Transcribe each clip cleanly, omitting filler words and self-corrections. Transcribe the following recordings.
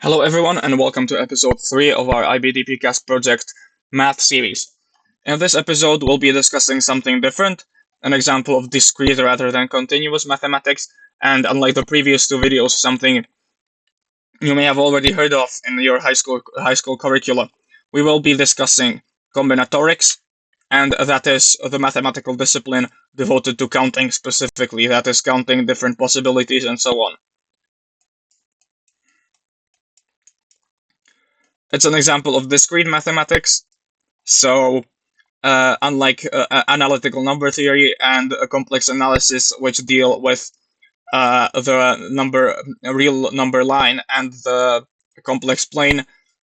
Hello everyone and welcome to episode 3 of our IBDPcast project math series. In this episode we'll be discussing something different, an example of discrete rather than continuous mathematics, and unlike the previous two videos, something you may have already heard of in your high school curricula. We will be discussing combinatorics, and that is the mathematical discipline devoted to counting specifically, that is counting different possibilities and so on. It's an example of discrete mathematics, so unlike analytical number theory and complex analysis, which deal with the real number line and the complex plane,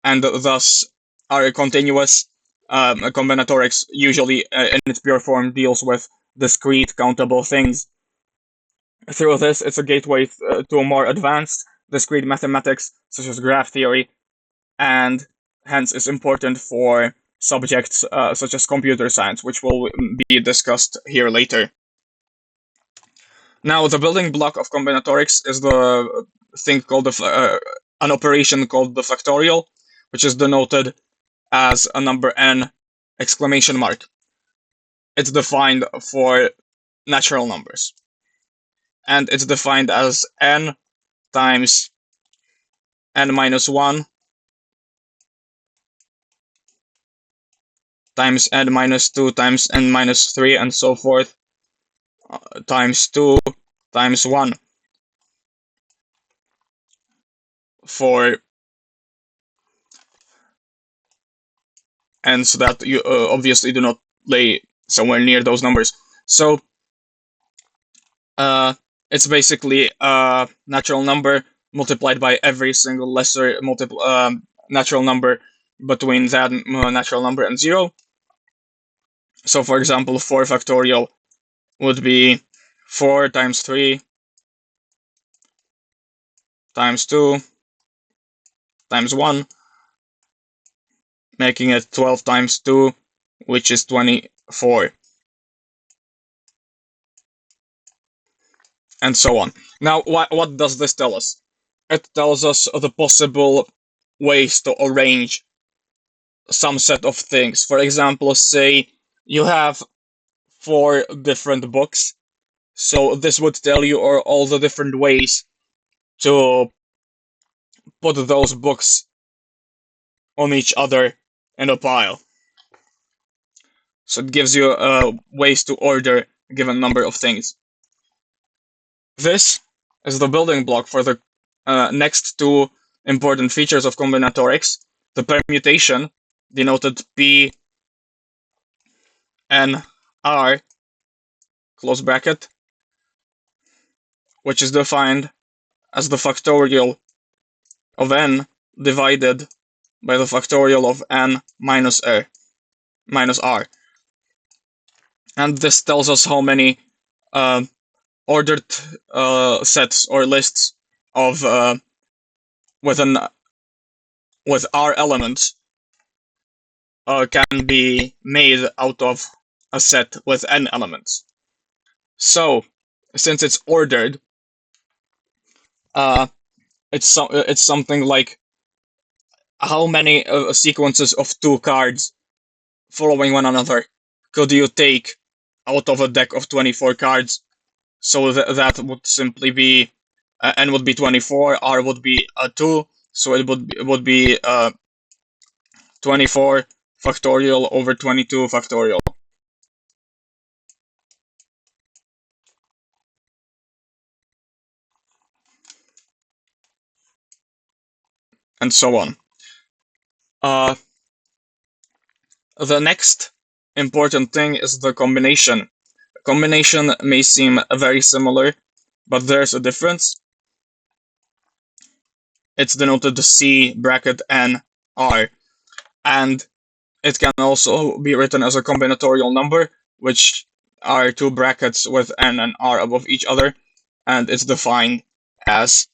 and thus are continuous, combinatorics usually in its pure form deals with discrete countable things. Through this, it's a gateway to a more advanced discrete mathematics, such as graph theory, and hence is important for subjects such as computer science, which will be discussed here later. Now, the building block of combinatorics is the thing called an operation called the factorial, which is denoted as a number n exclamation mark. It's defined for natural numbers, and it's defined as n times n minus 1 times n minus 2 times n minus 3 and so forth, times 2 times 1 for n's that you obviously do not lay somewhere near those numbers. So it's basically a natural number multiplied by every single lesser natural number between that natural number and 0. So for example, 4 factorial would be 4 times 3 times 2 times 1, making it 12 times 2, which is 24. And so on. Now, what does this tell us? It tells us the possible ways to arrange some set of things. For example, say you have 4 different books. So this would tell you all the different ways to put those books on each other in a pile. So it gives you ways to order a given number of things. This is the building block for the next two important features of combinatorics: the permutation, denoted P n r, close bracket, which is defined as the factorial of n divided by the factorial of n minus r. And this tells us how many ordered sets or lists of with r elements can be made out of a set with n elements. So, since it's ordered, it's something like how many sequences of 2 cards following one another could you take out of a deck of 24 cards? So that would simply be n would be 24, r would be 2, so it would be 24 factorial over 22 factorial. And so on. The next important thing is the combination. Combination may seem very similar, but there's a difference. It's denoted C bracket n r, and it can also be written as a combinatorial number, which are 2 brackets with n and r above each other, and it's defined as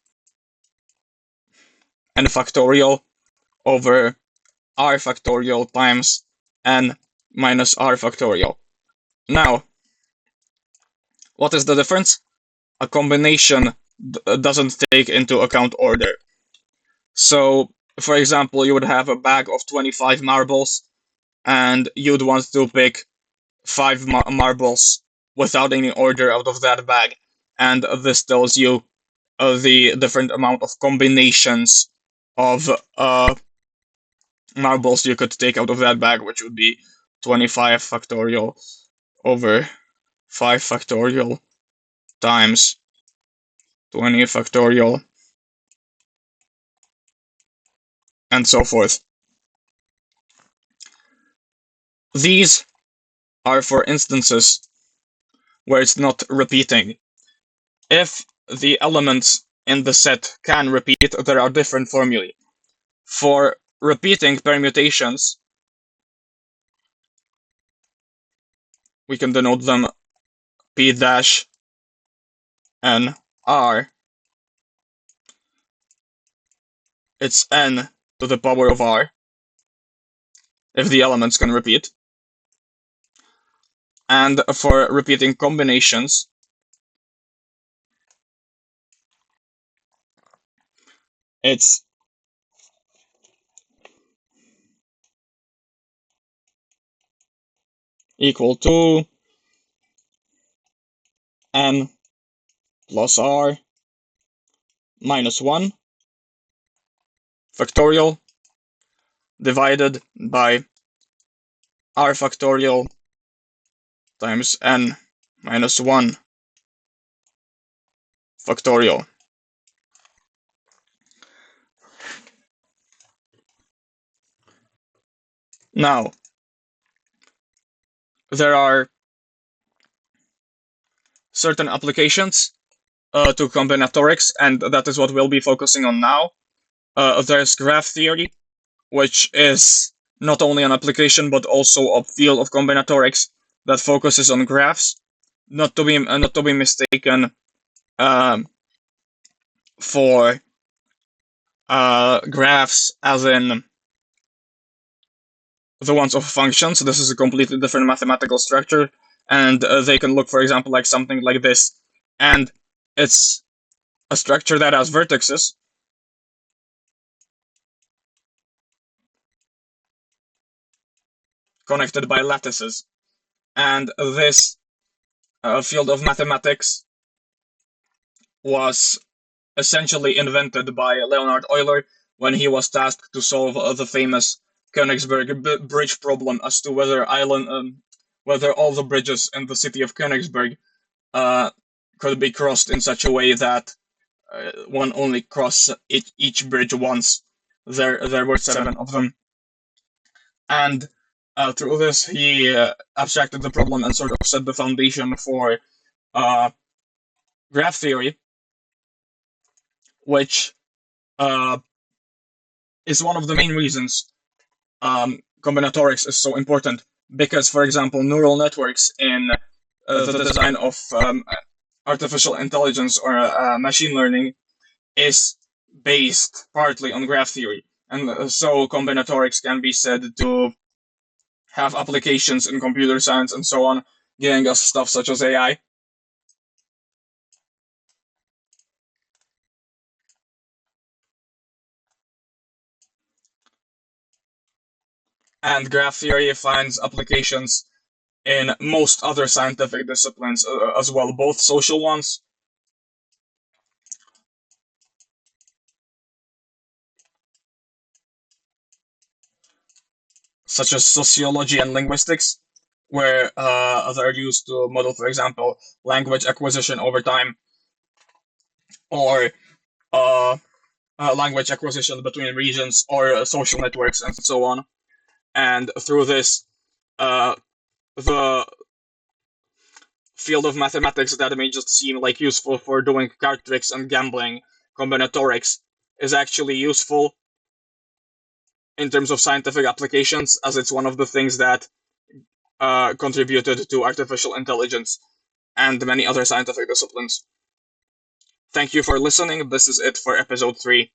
n factorial over r factorial times n minus r factorial. Now, what is the difference? A combination doesn't take into account order. So, for example, you would have a bag of 25 marbles, and you'd want to pick five marbles without any order out of that bag. And this tells you the different amount of combinations of marbles you could take out of that bag, which would be 25 factorial over 5 factorial times 20 factorial, and so forth. These are for instances where it's not repeating. If the elements in the set can repeat, there are different formulae. For repeating permutations, we can denote them P dash n r. It's n to the power of r if the elements can repeat. And for repeating combinations, it's equal to n plus r minus 1 factorial divided by r factorial times n minus 1 factorial. Now, there are certain applications to combinatorics, and that is what we'll be focusing on now. There's graph theory, which is not only an application but also a field of combinatorics that focuses on graphs, not to be mistaken for graphs as in the ones of functions. This is a completely different mathematical structure, and they can look, for example, like something like this. And it's a structure that has vertices, connected by lattices. And this field of mathematics was essentially invented by Leonhard Euler when he was tasked to solve the famous Königsberg bridge problem as to whether all the bridges in the city of Königsberg could be crossed in such a way that one only cross each bridge once. There were seven of them, and through this he abstracted the problem and sort of set the foundation for graph theory, which is one of the main reasons combinatorics is so important. Because, for example, neural networks in the design of artificial intelligence or machine learning is based partly on graph theory. And so combinatorics can be said to have applications in computer science and so on, giving us stuff such as AI. And graph theory finds applications in most other scientific disciplines as well, both social ones such as sociology and linguistics, where they're used to model, for example, language acquisition over time, or uh, language acquisition between regions, or social networks, and so on. And through this, the field of mathematics that may just seem like useful for doing card tricks and gambling, combinatorics, is actually useful in terms of scientific applications, as it's one of the things that contributed to artificial intelligence and many other scientific disciplines. Thank you for listening. This is it for episode 3.